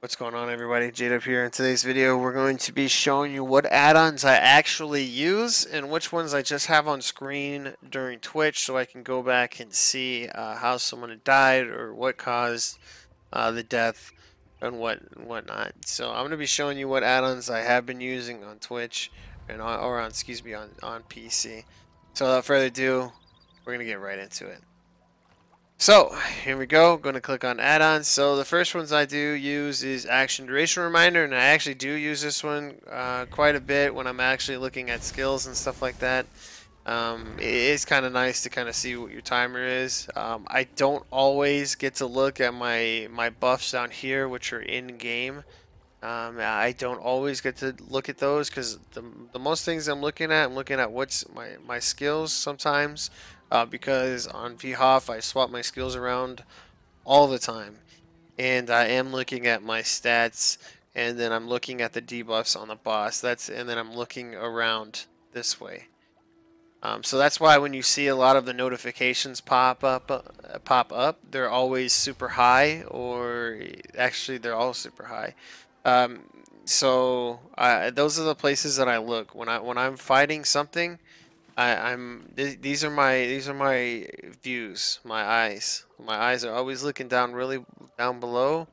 What's going on, everybody? Jade up here. In today's video, we're going to be showing you what add-ons I actually use and which ones I just have on screen during Twitch so I can go back and see how someone had died or what caused the death and whatnot. So I'm going to be showing you what add-ons I have been using on Twitch and on PC. So without further ado, we're going to get right into it. So here we go. Going to click on add-ons. So the first ones I do use is action duration reminder, and I actually do use this one quite a bit when I'm actually looking at skills and stuff like that. It is kind of nice to kind of see what your timer is. I don't always get to look at my buffs down here, which are in game. I don't always get to look at those because the most things I'm looking at what's my skills sometimes, because on VHOF I swap my skills around all the time, and I am looking at my stats, and then I'm looking at the debuffs on the boss. And then I'm looking around this way. So that's why when you see a lot of the notifications pop up, they're always super high, or actually they're all super high. Um, those are the places that I look when I'm fighting something. These are my views, my eyes. My eyes are always looking down really down below,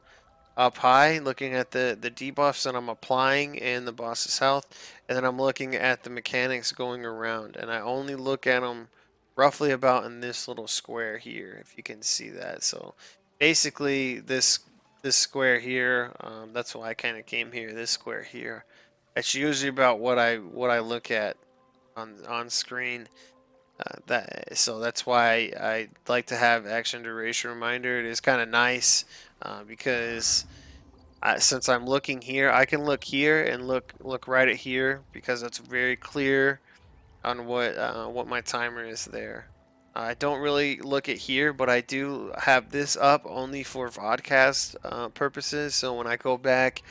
up high, looking at the debuffs that I'm applying and the boss's health, and then I'm looking at the mechanics going around, and I only look at them roughly about in this little square here, if you can see that. So basically, this square here, that's why I kind of came here. This square here, that's usually about what I look at on screen. So that's why I like to have action duration reminder. It is kind of nice because since I'm looking here, I can look here and look right at here because it's very clear on what my timer is there. I don't really look at here, but I do have this up only for vodcast purposes. So when I go back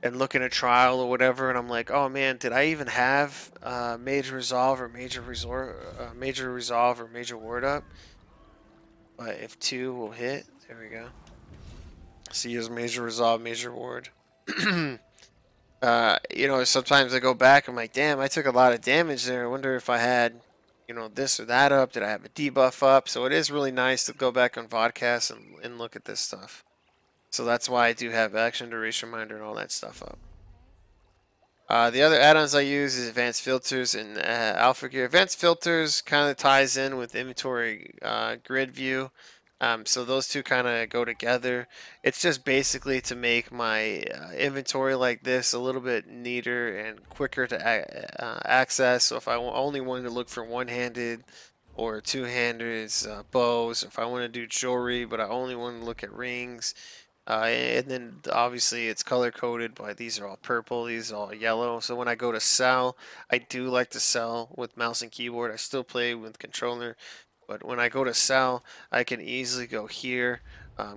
and look in a trial or whatever, and I'm like, oh man, did I even have major resolve or major resolve or major ward up? But if 2 will hit, there we go. So use major resolve, major ward. Sometimes I go back, I'm like, damn, I took a lot of damage there. I wonder if I had, this or that up. Did I have a debuff up? So it is really nice to go back on vodcast and look at this stuff. So that's why I do have action duration reminder and all that stuff up. The other add-ons I use is advanced filters and alpha gear. Advanced filters kind of ties in with inventory grid view. So those two kind of go together. It's just basically to make my inventory like this a little bit neater and quicker to access. So if I only wanted to look for one-handed or two-handed bows, if I want to do jewelry, but I only want to look at rings, and then obviously it's color coded, but these are all purple, these are all yellow. So when I go to sell, I do like to sell with mouse and keyboard. I still play with controller, but when I go to sell, I can easily go here,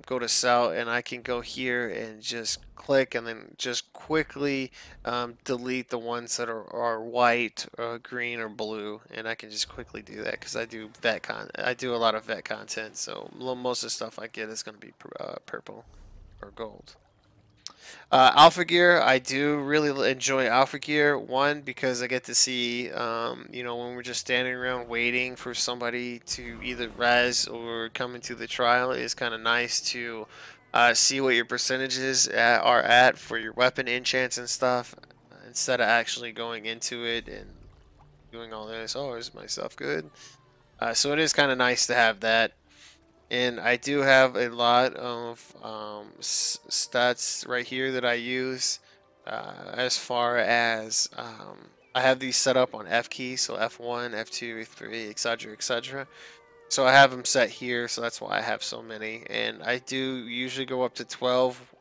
go to sell, and I can go here and just click and then just quickly delete the ones that are white, green, or blue, and I can just quickly do that because I do I do a lot of vet content, so most of the stuff I get is going to be purple or gold. Alpha Gear, I do really enjoy Alpha Gear. One, because I get to see, when we're just standing around waiting for somebody to either res or come into the trial, it's kind of nice to see what your percentages are at for your weapon enchants and stuff, instead of actually going into it and doing all this. Oh, is my stuff good? So it is kind of nice to have that. And I do have a lot of stats right here that I use, as far as I have these set up on F key, so F1, F2, F3, etc., etc. So I have them set here, so that's why I have so many. And I do usually go up to 12.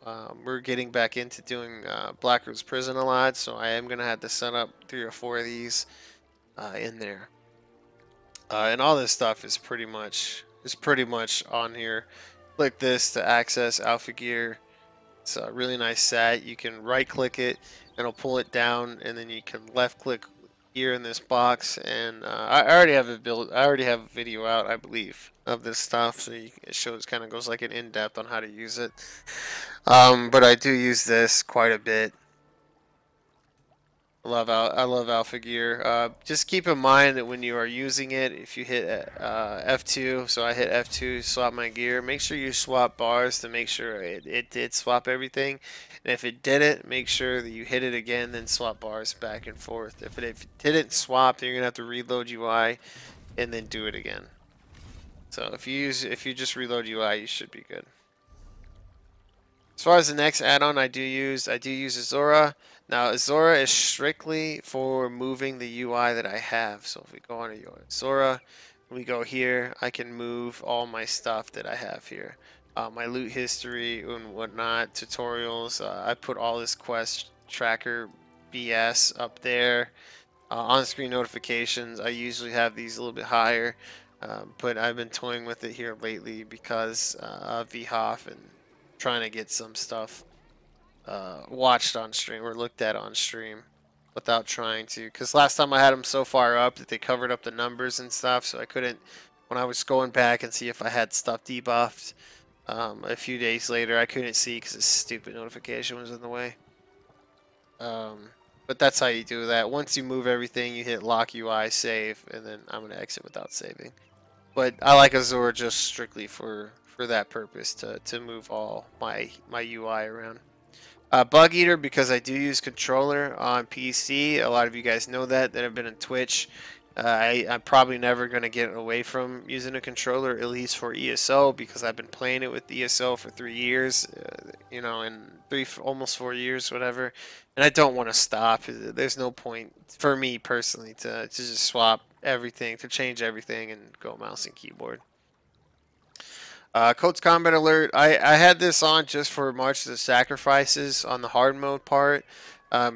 We're getting back into doing Blackroot's Prison a lot, so I am going to have to set up 3 or 4 of these in there. And all this stuff is pretty much on here. Click this to access Alpha Gear. It's a really nice set. You can right click it and it'll pull it down, and then you can left click here in this box. And I already have a video out, I believe, of this stuff, so it shows, kind of goes like an in-depth on how to use it. But I do use this quite a bit. I love Alpha Gear. Just keep in mind that when you are using it, if you hit F2, so I hit F2, swap my gear, make sure you swap bars to make sure it did swap everything. And if it didn't, make sure that you hit it again, then swap bars back and forth. If it didn't swap, then you're gonna have to reload UI and then do it again. So if you just reload UI, you should be good. As far as the next add-on I do use Azora. Now Azora is strictly for moving the UI that I have. So if we go on to Azora, we go here, I can move all my stuff that I have here. My loot history and whatnot, tutorials. I put all this quest tracker BS up there. On-screen notifications, I usually have these a little bit higher, but I've been toying with it here lately because of VHOF and trying to get some stuff watched on stream or looked at on stream without trying to. Because last time I had them so far up that they covered up the numbers and stuff, so I couldn't. When I was going back and see if I had stuff debuffed a few days later, I couldn't see because this stupid notification was in the way. But that's how you do that. Once you move everything, you hit lock UI, save, and then I'm going to exit without saving. But I like Azure just strictly for that purpose, to move all my UI around. Bug Eater, because I do use controller on PC. A lot of you guys know that have been on Twitch. I'm probably never going to get away from using a controller, at least for ESO, because I've been playing it with ESO for 3 years, you know, and almost 4 years, whatever. And I don't want to stop. There's no point for me personally to just swap everything, to change everything and go mouse and keyboard. Coach Combat Alert. I had this on just for March of the Sacrifices on the hard mode part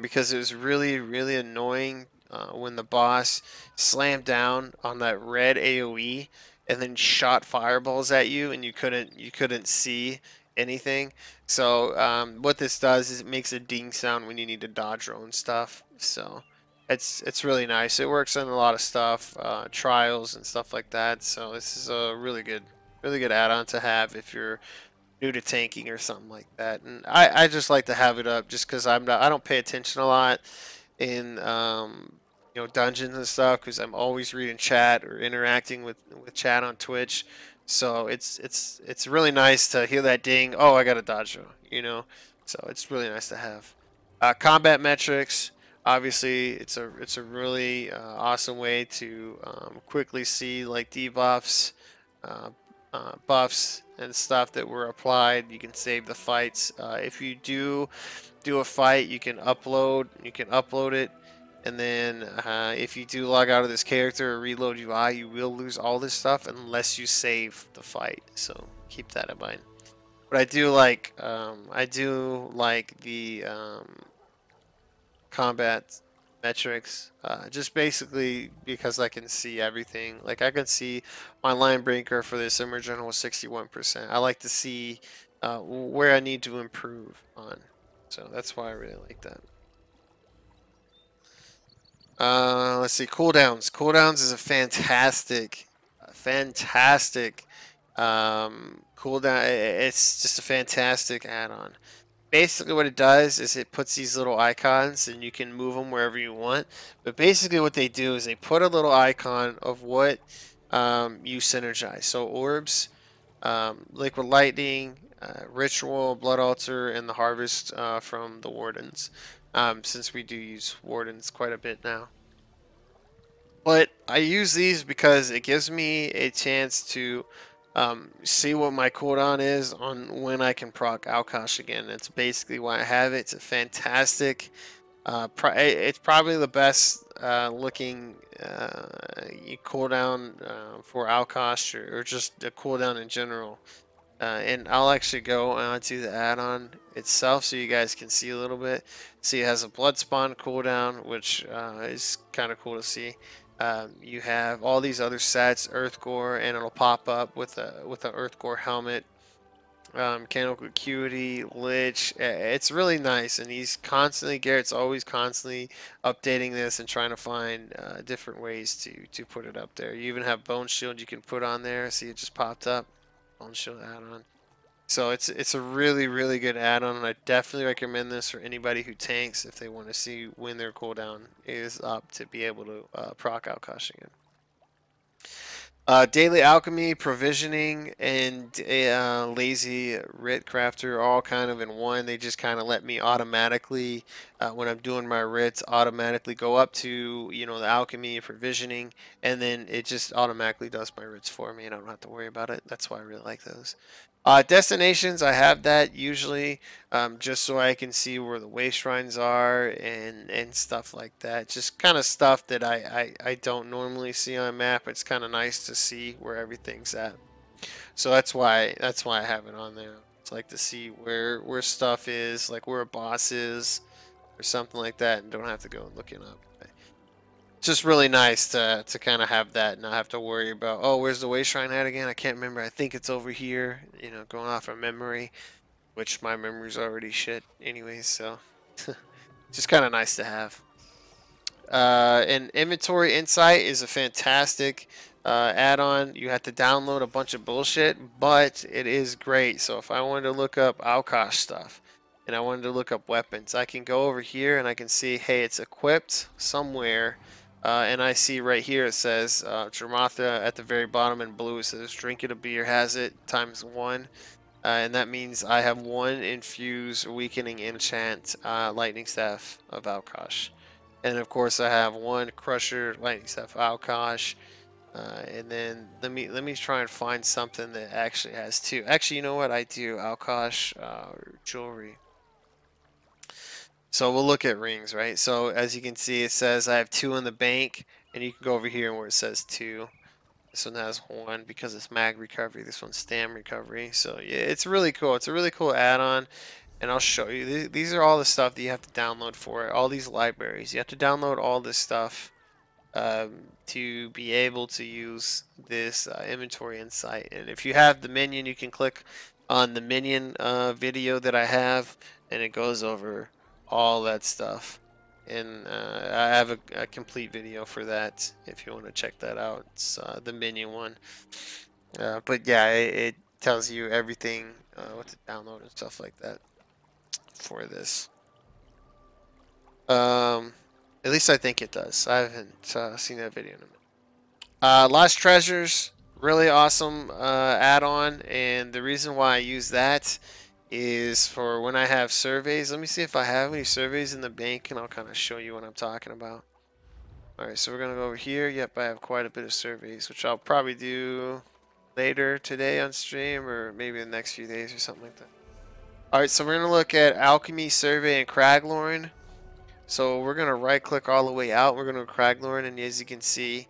because it was really, really annoying when the boss slammed down on that red AoE and then shot fireballs at you and you couldn't see anything. So what this does is it makes a ding sound when you need to dodge your own stuff. So it's really nice. It works on a lot of stuff, trials and stuff like that. So this is a really good add-on to have if you're new to tanking or something like that. And I just like to have it up just because I don't pay attention a lot in you know, dungeons and stuff because I'm always reading chat or interacting with chat on Twitch. So it's really nice to hear that ding. Oh, I got a dodge, you know. So it's really nice to have. Combat metrics. Obviously, it's a really awesome way to quickly see like debuffs, uh, buffs and stuff that were applied. You can save the fights. If you do a fight, you can upload it, and then if you do log out of this character or reload UI, you will lose all this stuff unless you save the fight. So keep that in mind. But I do like the combat metrics, just basically because I can see everything. Like I can see my line breaker for this Emergent was 61%. I like to see where I need to improve on. So that's why I really like that. Let's see, cooldowns. Cooldowns is a fantastic cooldown. It's just a fantastic add-on. Basically what it does is it puts these little icons and you can move them wherever you want. But basically what they do is they put a little icon of what you synergize. So orbs, liquid lightning, ritual, blood altar, and the harvest from the wardens. Since we do use wardens quite a bit now. But I use these because it gives me a chance to see what my cooldown is on when I can proc Alkosh again. That's basically why I have it. It's a fantastic. It's probably the best looking cooldown for Alkosh or just a cooldown in general. And I'll actually go onto the add-on itself so you guys can see a little bit. See, it has a blood spawn cooldown, which is kind of cool to see. You have all these other sets, Earth Gore, and it'll pop up with a Earth Gore helmet. Mechanical Acuity, Lich. It's really nice, and Garrett's always constantly updating this and trying to find different ways to put it up there. You even have Bone Shield you can put on there. See, it just popped up. Bone Shield add-on. So it's a really good add-on, and I definitely recommend this for anybody who tanks if they want to see when their cooldown is up to be able to proc Alkash again. Daily Alchemy, Provisioning, and Lazy Writ Crafter are all kind of in one. They just kind of let me automatically, when I'm doing my writs, automatically go up to, you know, the Alchemy, Provisioning, and then it just automatically does my writs for me, and I don't have to worry about it. That's why I really like those. Destinations, I have that usually just so I can see where the way shrines are and stuff like that. Just kind of stuff that I don't normally see on a map. It's kind of nice to see where everything's at. So that's why I have it on there. It's like to see where stuff is, like where a boss is or something like that, and don't have to go and look it up. It's just really nice to kind of have that and not have to worry about, oh, where's the way shrine at again? I can't remember. I think it's over here, you know, going off of memory, which my memory's already shit anyways, so just kind of nice to have. And Inventory Insight is a fantastic add-on. You have to download a bunch of bullshit, but it is great. So if I wanted to look up Alkash stuff and I wanted to look up weapons, I can go over here and I can see, hey, it's equipped somewhere. And I see right here it says Dramatha at the very bottom in blue. It says drink it a beer has it ×1. And that means I have one infuse weakening enchant lightning staff of Alkash. And of course I have one crusher lightning staff Alkash. And then let me try and find something that actually has two. Actually, you know what? I do Alkash jewelry. So we'll look at rings, right? So as you can see, it says I have 2 in the bank, and you can go over here where it says 2. This one has 1 because it's mag recovery. This one's stam recovery. So yeah, it's really cool. It's a really cool add-on, and I'll show you. These are all the stuff that you have to download for it. All these libraries. You have to download all this stuff to be able to use this inventory insight. And if you have the minion, you can click on the minion video that I have, and it goes over all that stuff. And I have a complete video for that if you want to check that out. It's the minion one. But yeah, it tells you everything, what to download and stuff like that for this. At least I think it does. I haven't seen that video in a minute. Lost Treasures, really awesome add-on, and the reason why I use that is for when I have surveys. Let me see if I have any surveys in the bank, and I'll kind of show you what I'm talking about. Alright, so we're going to go over here. Yep, I have quite a bit of surveys, which I'll probably do later today on stream, or maybe the next few days or something like that. Alright, so we're going to look at Alchemy Survey and Craglorn. So we're going to right click all the way out. We're going to Craglorn, and as you can see,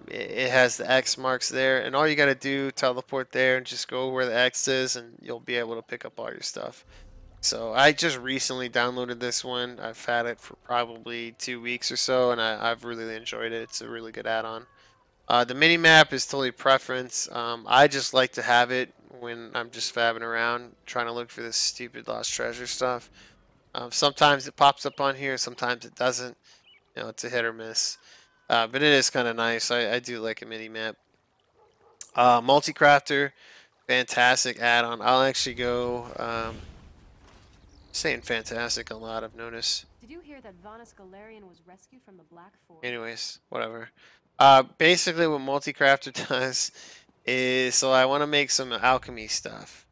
it has the X marks there, and all you got to do, teleport there and just go where the X is, and you'll be able to pick up all your stuff. So I just recently downloaded this one. I've had it for probably 2 weeks or so, and I've really enjoyed it. It's a really good add-on. The mini map is totally preference. I just like to have it when I'm just fabbing around trying to look for this stupid lost treasure stuff. Sometimes it pops up on here, sometimes it doesn't. You know, it's a hit or miss. But it is kind of nice. I do like a mini map. Multi-crafter, fantastic add-on. I'll actually go saying fantastic a lot, I've noticed. Did you hear that Vanus Galarian was rescued from the Black Forest? Anyways, whatever. Basically what multi-crafter does is, so I want to make some alchemy stuff.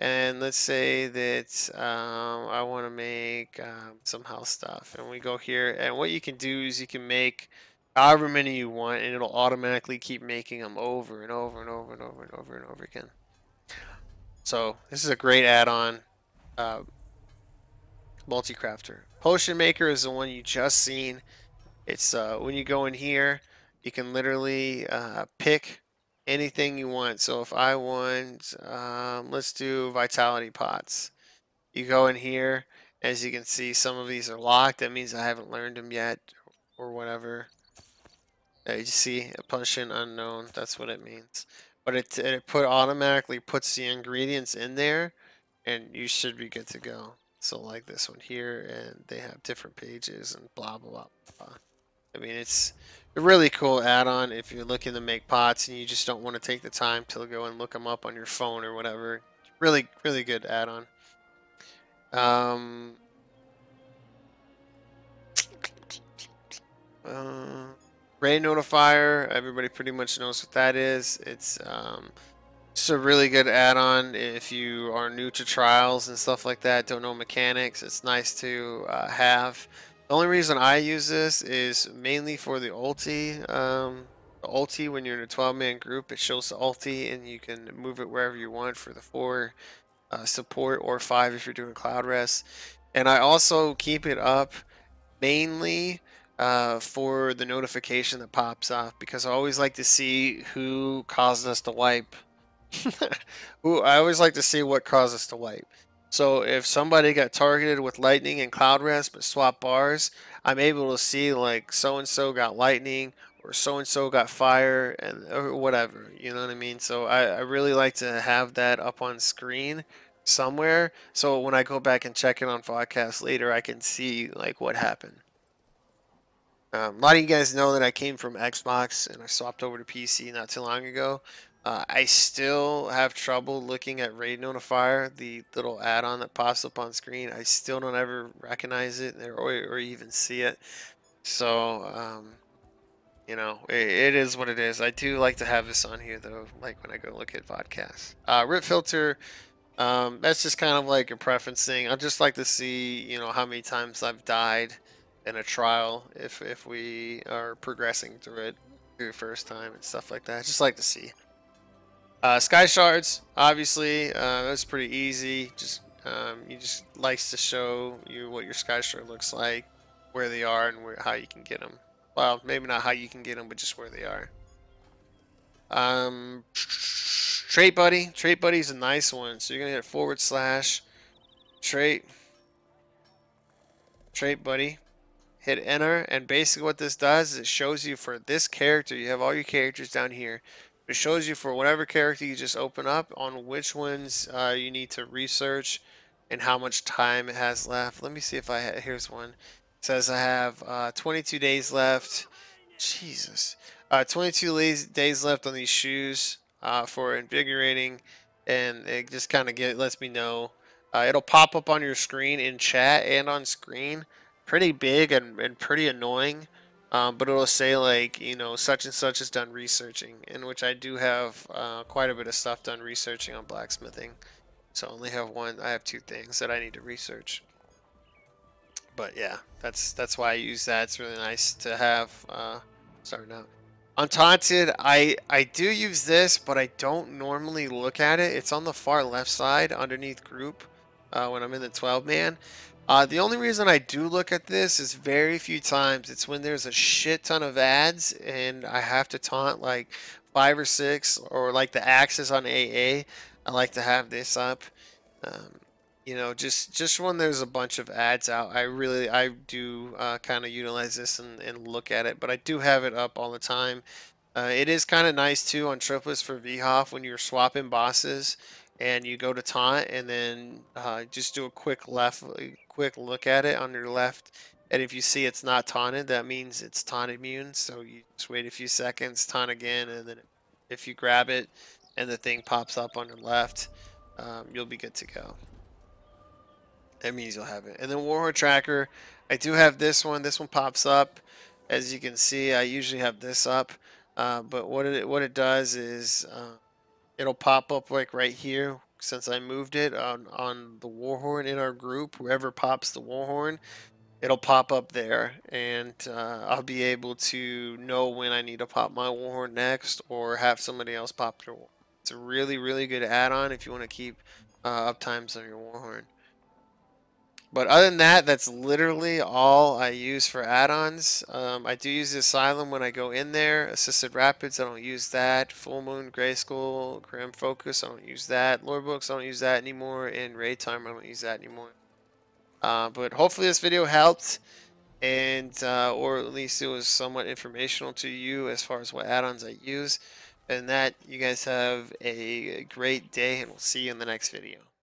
And let's say that I want to make some health stuff. And we go here, and what you can do is you can make however many you want, and it'll automatically keep making them over and over and over and over and over and over again. So this is a great add-on. Multi-crafter. Potion maker is the one you just seen. It's when you go in here, you can literally pick anything you want. So if I want, let's do vitality pots. You go in here, as you can see, some of these are locked. That means I haven't learned them yet, or whatever. You see, a potion unknown. That's what it means. But it automatically puts the ingredients in there, and you should be good to go. So like this one here, and they have different pages and blah blah blah blah. I mean, it's a really cool add-on if you're looking to make pots and you just don't want to take the time to go and look them up on your phone or whatever. Really, really good add-on. Ray Notifier, everybody pretty much knows what that is. It's just a really good add-on if you are new to trials and stuff like that, don't know mechanics. It's nice to have. The only reason I use this is mainly for the ulti. The ulti, when you're in a 12-man group, it shows the ulti and you can move it wherever you want for the 4 support, or 5 if you're doing cloud rest. And I also keep it up mainly for the notification that pops off, because I always like to see who caused us to wipe. I always like to see what caused us to wipe. So if somebody got targeted with lightning and cloud rest but swap bars, I'm able to see like so and so got lightning or so and so got fire and or whatever. You know what I mean? So I really like to have that up on screen somewhere, so when I go back and check it on podcast later, I can see like what happened. A lot of you guys know that I came from Xbox and I swapped over to PC not too long ago. I still have trouble looking at Raid Notifier, the little add-on that pops up on screen. I still don't ever recognize it or even see it. So, you know, it is what it is. I do like to have this on here though, like when I go look at podcasts. Rip filter, that's just kind of like a preference thing. I just like to see, you know, how many times I've died in a trial if we are progressing through it through the first time and stuff like that. I just like to see. Sky shards, obviously, that's pretty easy. Just you just likes to show you what your sky shard looks like, where they are, and how you can get them. Well, maybe not how you can get them, but just where they are. Trait buddy. Trait buddy's a nice one. So you're gonna hit / trait buddy. Hit enter, and basically what this does is it shows you for this character. You have all your characters down here. It shows you for whatever character you just open up on which ones you need to research and how much time it has left. Let me see if here's one. It says I have 22 days left. Jesus. 22 days left on these shoes for invigorating, and it just kind of lets me know. It'll pop up on your screen in chat and on screen. Pretty big and pretty annoying, but it'll say like, you know, such and such is done researching, in which I do have quite a bit of stuff done researching on blacksmithing. So I only have I have 2 things that I need to research. But yeah, that's why I use that. It's really nice to have starting out. Untaunted, I do use this, but I don't normally look at it. It's on the far left side underneath group when I'm in the 12-man. The only reason I do look at this is very few times. It's when there's a shit ton of ads and I have to taunt like 5 or 6, or like the axes on AA. I like to have this up. You know, just when there's a bunch of ads out, I do kind of utilize this and look at it, but I do have it up all the time. It is kind of nice too on triplets for VHOF when you're swapping bosses and you go to taunt, and then just do a quick look at it on your left, and if you see it's not taunted, that means it's taunt immune. So you just wait a few seconds, taunt again, and then if you grab it and the thing pops up on your left, you'll be good to go. That means you'll have it. And then Warhorn Tracker, I do have this one. This one pops up. As you can see, I usually have this up. But what it does is it'll pop up like right here, since I moved it on the Warhorn in our group. Whoever pops the Warhorn, it'll pop up there, and I'll be able to know when I need to pop my Warhorn next, or have somebody else pop their Warhorn. It's a really, really good add-on if you want to keep up times on your Warhorn. But other than that, that's literally all I use for add-ons. I do use the Asylum when I go in there. Assisted Rapids, I don't use that. Full Moon, Grayskull, Grim Focus, I don't use that. Lore Books, I don't use that anymore. And Raid Timer, I don't use that anymore. But hopefully this video helped, and or at least it was somewhat informational to you as far as what add-ons I use. And that, you guys have a great day, and we'll see you in the next video.